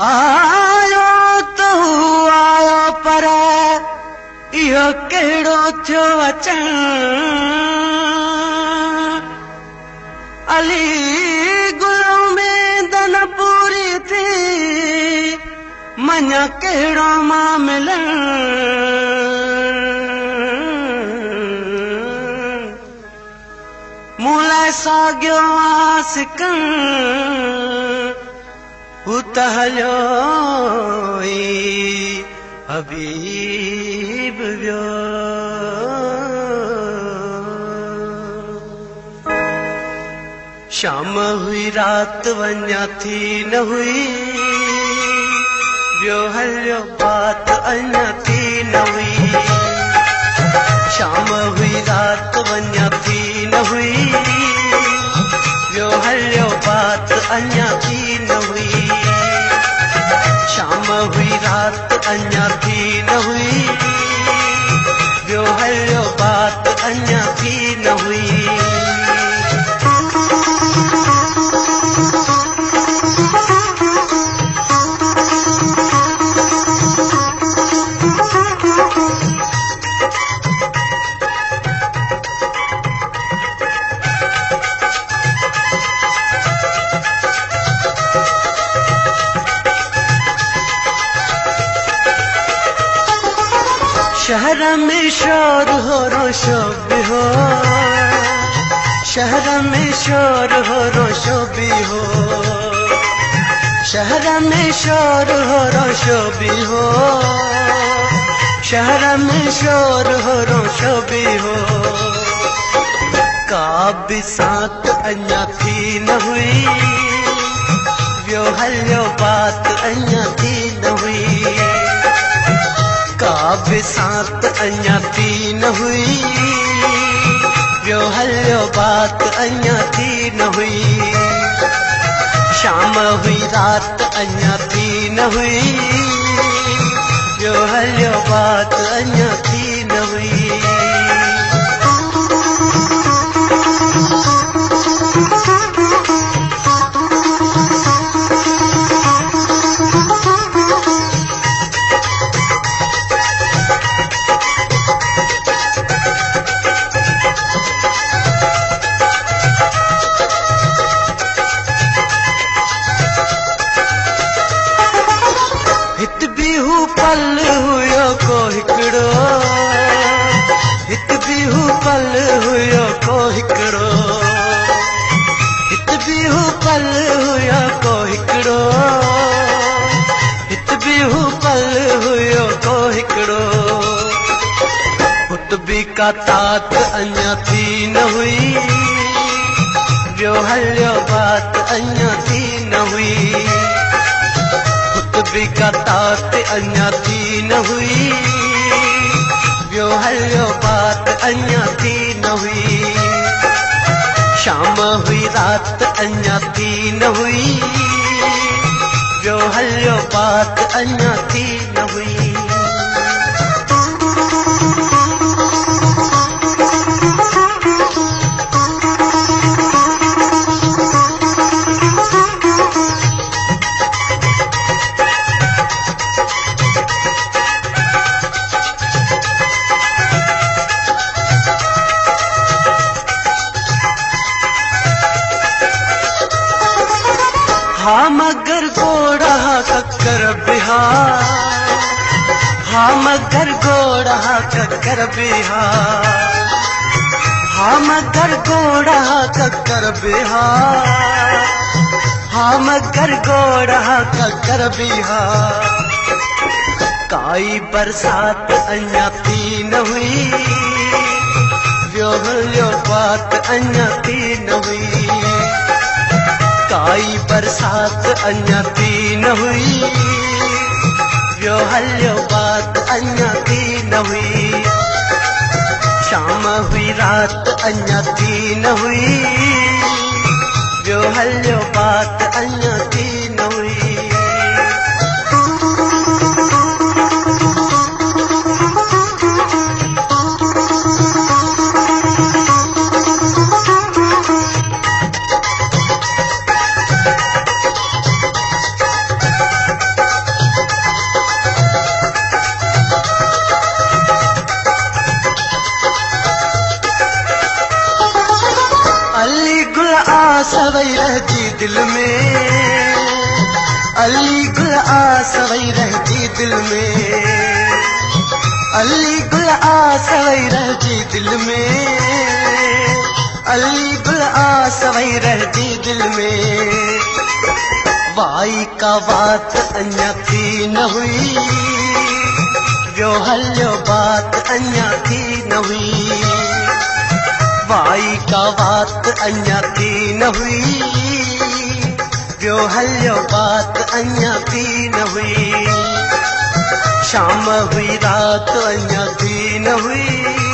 आयो तो आयो पर इहो कहिड़ो थियो अचण अली गुलों में दन पूरी थी मञा कहिड़ो मां मिलण मूं लाइ साॻियो आसिकण हू त हलियो हबीब वियो शाम हुई रात वञा थी न हुई वियो हलियो बात अञा थी न हुई शाम हुई रात वञा थी न हुई वियो हलियो बात अञा थी न हुई शाम हुई रात अञा थी न हुई वियो हलियो बात अञा थी न हुई शहर में शोर हो रोशो भी हो शहर में शोर हो रोशो भी हो शहर में शोर हो रोशो भी हो शहर में शोर हो रोशो भी हो का भी साथ अञा थी न हुई वियो हलियो बात अञा थी न हुई का भी साथ अञा थी न हुई वियो हलियो बात अञा थी न हुई शाम हुई रात अञा थी न हुई वियो हलियो बात अञा थी न हुई पल हुयो को हिकड़ो हित भी हू पल हुयो को हिकड़ो हित भी हू पल हुयो को हिकड़ो हित भी हू पल हुयो को हिकड़ो हुत भी का तात अञा थी न हुई वियो हलियो बात अञा थी न हुई का तात अञा थी न हुई वियो हलियो बात अञा थी न हुई शाम हुई रात अञा थी न हुई वियो हलियो बात अञा थी न हुई हाँ मगर गोड़ा कक्कर बिहार हाँ मगर गोड़ा कक्कर बिहार हाँ मगर गोड़ा कक्कर बिहार हाँ मगर गोड़ा कक्कर बिहार काई बरसात अञा थी न हुई वियो हलियो बात अञा थी न हुई काई बरसात अञा थी न हुई वियो हलियो बात अञा थी न हुई शाम हुई रात अञा थी न हुई वियो हलियो बात अञा थी न हुई दिल में, अली गुल आसवई रहती दिल में, अली गुल आसवई रहती दिल में, अली गुल आसवई रहती दिल में। वाई का बात अञा थी न हुई, जो हलियो बात अञा थी न हुई, वाई का बात अञा थी न हुई, जो हलियो बात अञा थी न हुई। शाम हुई रात अञा थी न हुई,